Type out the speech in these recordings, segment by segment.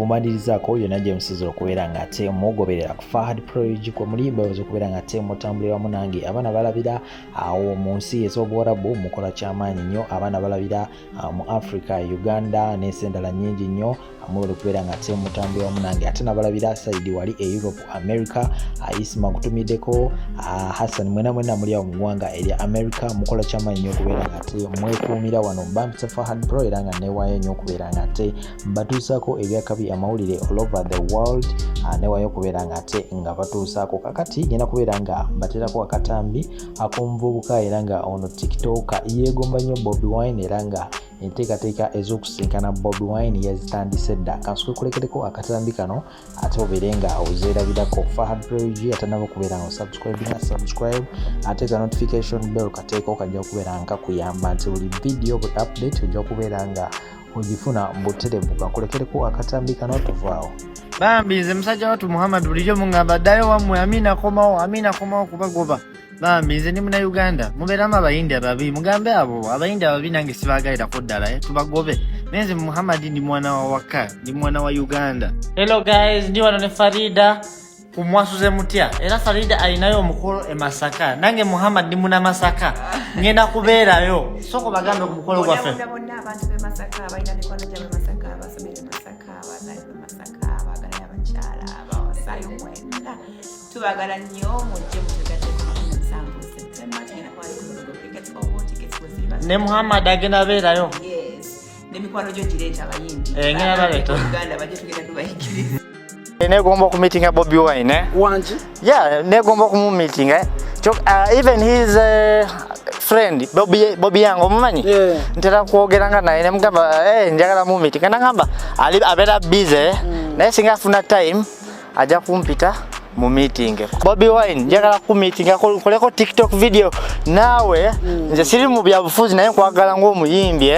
mumanirizaako yonna gye musize okubeera ng'ate mugoberera ku Fahad Project kwa mulimba okubeera ng'ate mutambulira wamu nange abaana balabira awo mu nsi ez'Obuwarabu mukola ky'amaanyi nnyo abaana balabira mu Africa Uganda n'ensi endala nnyingi nnyo amwe okubeera ng'ate mutambulira wamu nange ate nabalabira saidi wali e Europe America Isma kutumiddeko Hassan mwena muli awo mu ggwanga erya America mukola ky'amaanyi nnyo okubeera ng'ate mwekuumira wano Mbambitse Fahad Pro era nga neewaayo nnyo okubeera ng'ate mbatuusaako ebyakabi amawulire all over the world neewaayo okubeera ng'ate nga batuusaako kakati ngenda kubeera nga mbateerako akatambi ak'omuvubuka era nga ono TikTok yeegomba nnyo Bobi Wine era nga enteekateeka ez'okusinkana Bobi Wine yazitandise dda kansuke kulekereko akatambi kano ate obeere nga ozeerabirako Fahad Project atanaba okubeera nga subscribe ate ka notification bell kateeko kajja okubeera nga kuyamba nti buli video buli update ojja kubeera nga ogifuna mbuterevu kankulekereko akatambi kano tuvaawo bambi nze musajja watu Muhammad bulijjo mungamba ddayo wammwe amina komawo kubagoba bambi nze ndi muna Uganda mubeeramu abayindi ababi mugambe abo abayindi ababi nange sibagayirako ddala tubagobe nenze Muhammad ndi mwana wa waka ndi mwana wa Uganda. Hello guys, ndi wano ne Farida kumwasuze mutya era Farida alinayo omukolo e Masaka nange Muhammad ndi muna Masaka ngenda kubeerayo soko bagambe ku mukolo gwaffe bonna abantu be Masaka abalina mikono gya Masaka abasomere Masaka abazayi be Masaka abagala y'abakyala abawasaayo mwenda tubagala nnyo mujje mutugate ku nsambu September tugenda kwali tickets for tickets ne Muhammad agenda beerayo ne mikwano gyo gireeta abayimbi ngenda baleeta Uganda bajje tugenda tubayikiriza negomba ku meeting Bobi Wine Wanji? Yeah, negomba ku meeting even his friend Bobi yango mumanyi ntera kwogeranga naye nemugamba njagala mu meeting nangamba ali abera busy naye singa afuna time aja kumpita mu meeting Bobi Wine njagala ku meeting akoleko TikTok video nawe nze siri mu bya bufuzi naye kwagala ng'omuyimbi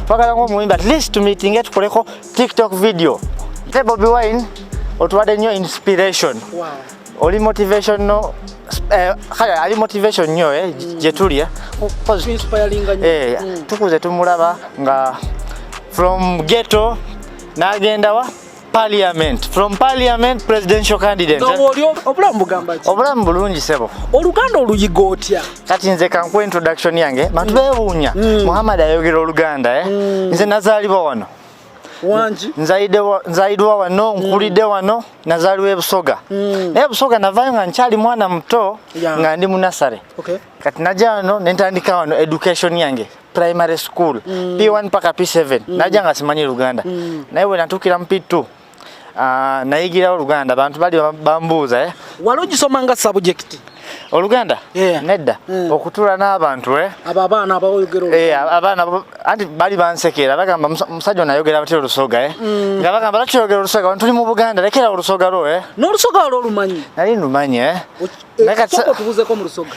kwagala ng'omuyimbi at least to meeting tukoleko TikTok video te Bobi Wine otwade nnyo inspiration oli motivation no kaya ali motivation nnyo gye tuli tukuze tumulaba nga from ghetto n'agenda wa parliament from parliament presidential candidate obulamu bugamba ki obulamu bulungi sebo Oluganda oluyiga otya kati nze kanku introduction yange bantu beewuunya Muhammad ayogera Oluganda nze nazaalibwa wano Wanji nzaidwa wano nkulidde wano nazaliwa e Busoga naye Busoga navayo nga nkyali mwana muto nga ndi mu nasare kati najja wano nentandika wano education yange primary school P1 paka P7 najja nga simanyi Luganda naye bwe natuukira mu P2 nayigira Oluganda bantu bali bambuuza wali ogisoma nga subject Oluganda nedda okutula n'abantu abaana abawoyogera abaana anti bali bansekera bagamba musajja nayogera batyo Olusoga nga bagamba lakiyogera Olusoga abantu tuli mu Buganda lekera Olusoga lwo n'Olusoga lwo lumanyi nali lumanyi nakati tubuzeko mu Lusoga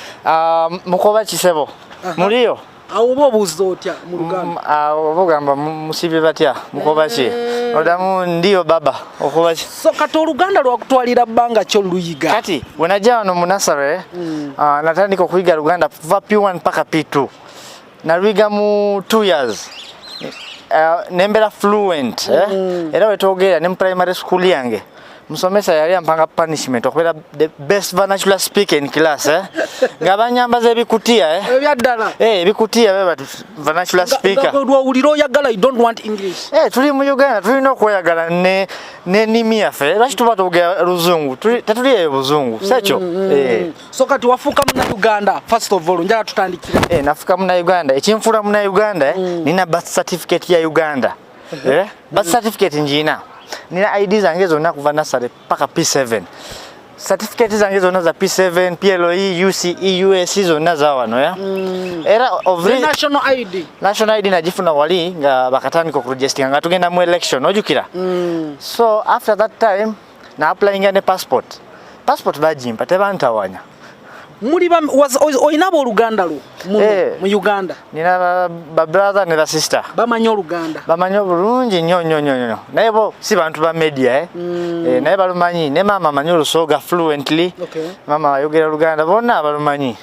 mukoba kisebo muliyo awo obuuza otya mu Luganda obugamba musibe batya mukoba ki odamu ndiyo baba okuba ki so kati Oluganda lwakutwalira bbanga kyo luyiga kati bwenajja wano mu nasare natandika okuyiga Luganda kuva P1 paka P2 naluyiga mu 2 years nembera fluent era wetwogera ne mu primary school yange musomesa yali ampanga punishment okubeera the best vernacular speaker in class nga banyambaza ebikutiya ebyaddala ebikutiya beba vernacular speaker olwawulira oyagala you don't want English tuli mu Uganda tulina okweyagala n'ennimi yaffe lwaki tuba twogera Luzungu tetuli eyo Buzungu sekyo so kati wafuuka Munnayuganda first of all njala tutandikira nafuuka Munnayuganda ekinfuula Munnayuganda nina birth certificate ya Uganda birth certificate njina nina ID zange zonna kuva nasare paka P7 certificate zange zonna za P7 PLOE UCE US zonna za wano era national ID najifuna wali nga bakatandika okuregistinga nga tugenda mu election ojukira so after that time na applying ne passport bajimpa tebantawanya muli oyinabo Oluganda lwo mu Uganda nina ba brother ne ba sister bamanyi Oluganda bamanyi bulungi nnyo naye bo si bantu ba media naye balumanyi ne mama amanyi Olusoga fluently mama ayogera Oluganda bonna balumanyi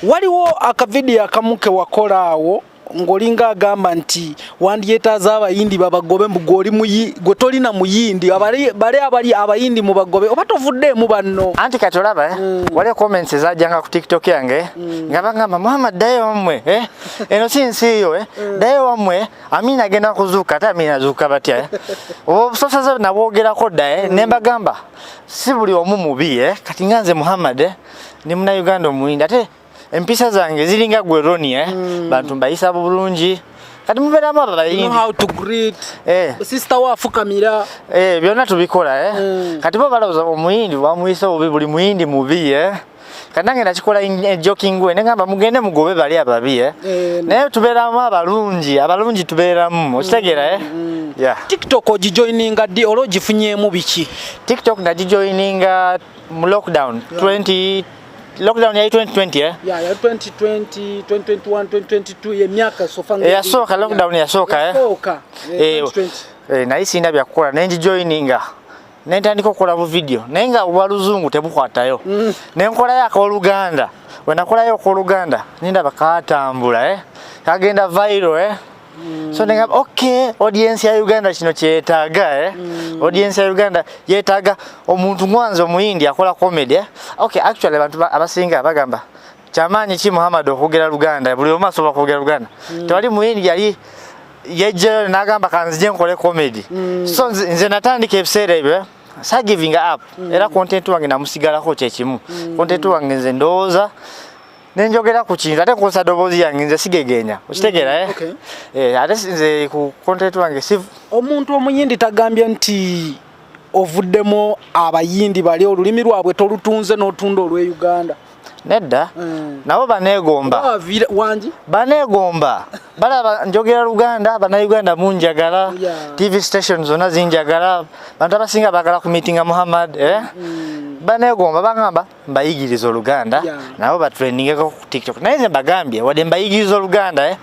waliwo akavidiyo akamu ke wakola awo ngolinga agamba nti wandyetaaza abayindi babagobe mbugoli gwe tolina muyindi abali abayindi mu bagobe oba tovuddeemu banno anti kati olaba waliwo comments ezajjanga ku TikTok yange nga bagamba Muhammad ddayo wammwe eno si nsi yo ddayo wammwe Amina agenda kuzuuka ate Amina azuuka batya obusosoze nabwogerako dda ne mbagamba si buli omu mubi kati nga nze Muhammad ni Munnayuganda omuyindi ate empisa zange ziringa gwe Roni bantu mbayisa bulungi kati mubeeramu abayindi how to greet sister wafukamira byonna tubikola kati bo balowooza omuyindi bamuyisa obubi buli muyindi mubi kati nange nakikola joking we nengamba mugende mugobe bali ababi naye tubeeramu abalungi tubeeramu okitegeera TikTok ogijoininga ddi olwo ogifunyeemu biki TikTok nagijoininga mu lockdown 20 lockdown ya 2020 ya 2020 2021 2022 emyaka sofanga yasooka lockdown yasooka naye sina byakukola nengijoininga nentandika okukola bu video naye nga obwaluzungu tebukwatayo nenkolayo akoluganda wenakolayo akoluganda nindaba katambula kagenda viral so nenga okay audience ya Uganda kino kyetaaga audience ya Uganda yetaaga omuntu mwanzo omuyindi akola comedy okay actually abantu abasinga bagamba kyamaanyi ki Muhammad okugera Luganda buli omu asobola okugera Luganda tewali muyindi yali yeje nagamba kanzije nkole comedy so nze natandika ebiseera ebyo sa giving up era content wange namusigalako kyekimu content wange nze ndowooza nenjogera ku kintu ate nkozesa ddoboozi yange nze sigegenya okitegeera ate nze ku content wange omuntu omuyindi tagambye nti ovuddemu abayindi bali olulimi lwabwe tolutunze n'otunda olw'e Uganda nedda nabo baneegomba baneegomba balaba njogera Luganda Bannayuganda munjagala TV stations zonna zinjagala bantu abasinga bagala ku meetinga Muhammad baneegomba bagamba mbayigiriza Oluganda nabo batrendingeko ku TikTok naye nze mbagambye wadde mbayigiriza Oluganda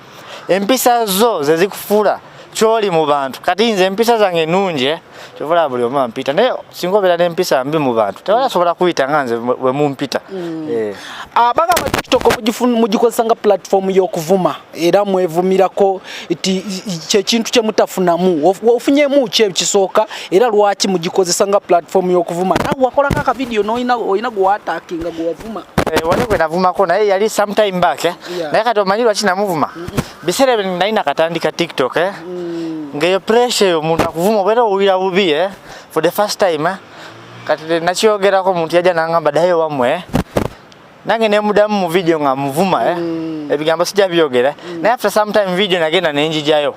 empisa zo ze zikufuula kyoli mu bantu kati nze empisa zange nnungi kyovula buli omu ampita naye singa obeera n'empisa mbi mu bantu tewali asobola kuyita nga nze we mumpita bagamba TikTok mugikozesa nga platform y'okuvuma era mwevumirako kyekintu kye mutafunamu ofunyeemu ki ekisooka era lwaki mugikozesa nga platform y'okuvuma nawe wakola nga video n'olina gwe waataakinga gwe wavuma wali gwe navumako naye yali sometime back naye kati omanyi lwaki namuvuma biseera ebyo nali nakatandika TikTok ngeyo pressure eyo omuntu akuvuma obeera owulira bubi for the first time kati nakyogerako omuntu yajja nangamba ddayo wammwe nange nemudamu mu video nga muvuma ebigambo sijja byogera naye after sometime video nagenda nenjijayo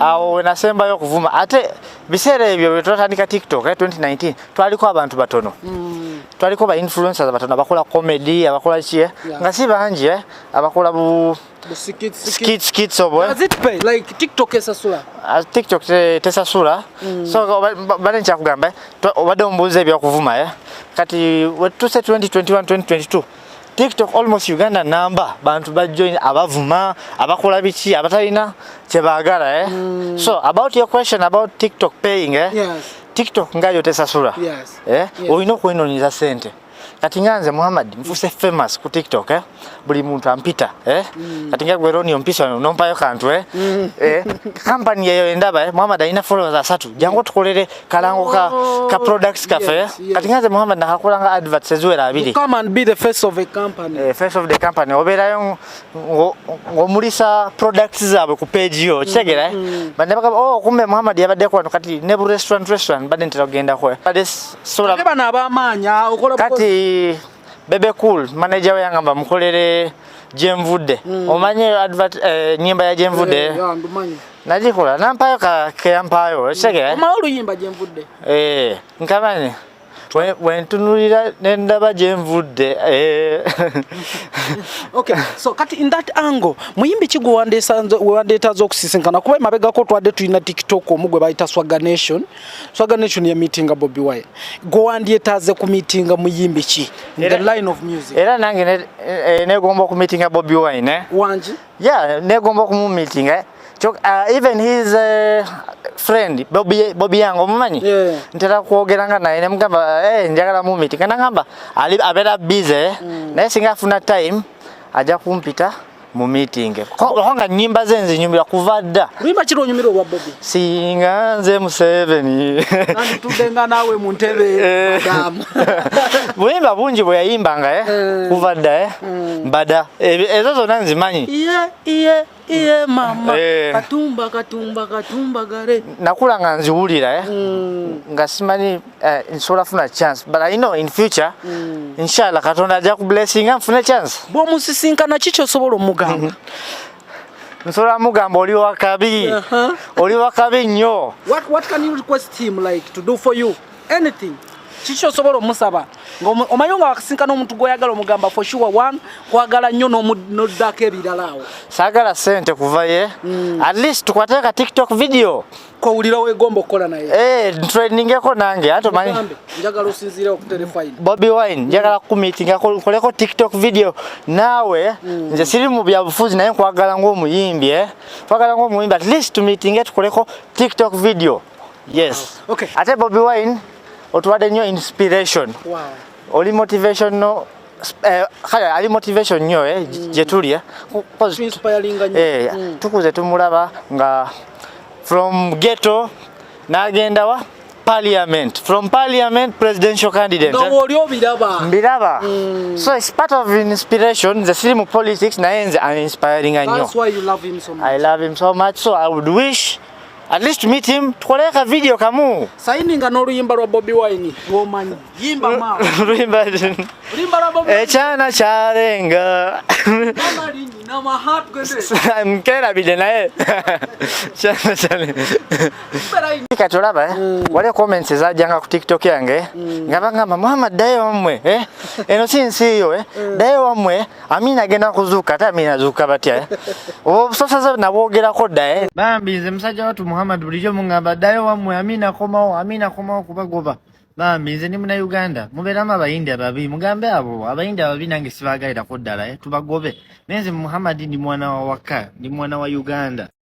awo wenasembayo okuvuma ate biseera ebyo bwe twatandika TikTok 2019 twaliko abantu batono twaliko ba influencers batono abakola comedy abakola ki nga si bangi abakola bu skits obo like TikTok esasula TikTok tesasula so bale nkyakugamba obadde omubuuza ebyokuvuma kati wetuse 2021 2022 TikTok almost Uganda number bantu bajoin abavuma abakola biki abatalina kyebaagala so about your question about TikTok paying TikTok ngayo tesasula olina okwinonyeza sente kati nganze Muhammad mfuse famous ku TikTok buli muntu ampita kati nga gwe Roni ompisa nompayo kantu company yeyo endaba Muhammad alina followers 3 jango tukolere kalango ka products cafe kati nganze Muhammad nakakola nga adverts eziwera 2 come and be the face of a company face of the company oberayo ngomulisa products zaabwe ku page yo kitegera bandebaka kumbe Muhammad yabadde kwano kati nebu restaurant badde ntera kugenda ko badde sola bana abamanya okola kati Bebe Cool manager we yangamba mukolere Jemvudde omanye advert nyimba ya Jemvudde najikola nampayo ke yampayo cheke maulu yimba Jemvudde nkabanye wentunulira nendaba Jemvudde okay so kati in that angle muyimbi kigo wandeta zokusisinkana kuba mabegako twadde tulina TikTok omugwe bayita Swagger Nation ya meeting Bobi Wine go wandetaze ku meeting muyimbi ki in the line of music era nange negomba ku meeting Bobi Wine wanji negomba ku meeting even his friend Bobi yango mumanyi ntera kuogeranga naye ne mugamba njagala mu meeting nangamba abeera busy naye singa afuna time aja kumpita mu meeting kohanga nyimba zenze nyumira kuvadda Luyimba kiro nyumira wa Bobi singa nze Museveni nandi tudenga nawe mu ntebe madam Buyimba bungi bwe yayimbanga kuvadda mbada ezo zonna nzimanyi iye mama katumba gare nakula nga nziwulira nga simanyi nsobola funa chance but I know in future inshallah Katonda ajja ku blessing nfune chance bo musisinkana kicho sobola omugamba nsobola mugamba oli wakabi nnyo what can you request him like to do for you anything kicho sobola omusaba omayonga wakasinkana omuntu goyagala omugamba for sure one kwagala nnyo n'oddako ebiralaawo saagala sente kuvaye at least tukwateeka TikTok video kowulira wegomba okukola naye trainingeko nange ate omanyi njagala osinziire okuterefine Bobi Wine njagala kumiitinga koleko TikTok video naawe nze siri mu byabufuzi naye nkwagala ng'omuyimbi at least tumiitinge tukoleko TikTok video yes okay ate Bobi Wine otuwadde nnyo inspiration oli motivation no kale ali motivation nnyo gye tuli tukuze tumulaba nga from ghetto n'agenda wa parliament from parliament presidential candidate mbiraba so it's part of inspiration the siri mu politics naye nze uninspiring nnyo that's why you love him so much I love him so much so I would wish at least to meet him tukoleka video kamu sayininga n'oluyimba lwa Bobi Wine womanyi yimba ma luyimba lwa Bobi ekyana kyalenga na mahat gode mkera bide naye kyana kyalenga katolaba wale comments ezajjanga ku TikTok yange nga bagamba Muhammad dayo wamwe eno sinsiyo dayo wamwe Amina agenda kuzuuka ate Amina azuuka batya obusosaza nabwogerako dda bambi nze musajja watu Muhammad bulijjo mungamba dayo wamwe Amina komawo kubagoba bambi nze ndi muna Uganda mubeeramu abayindi ababi mugambe abo abayindi ababi nange sibaagalirako ddala tubagobe nenze Muhammad ndi mwana wa waka ndi mwana wa Uganda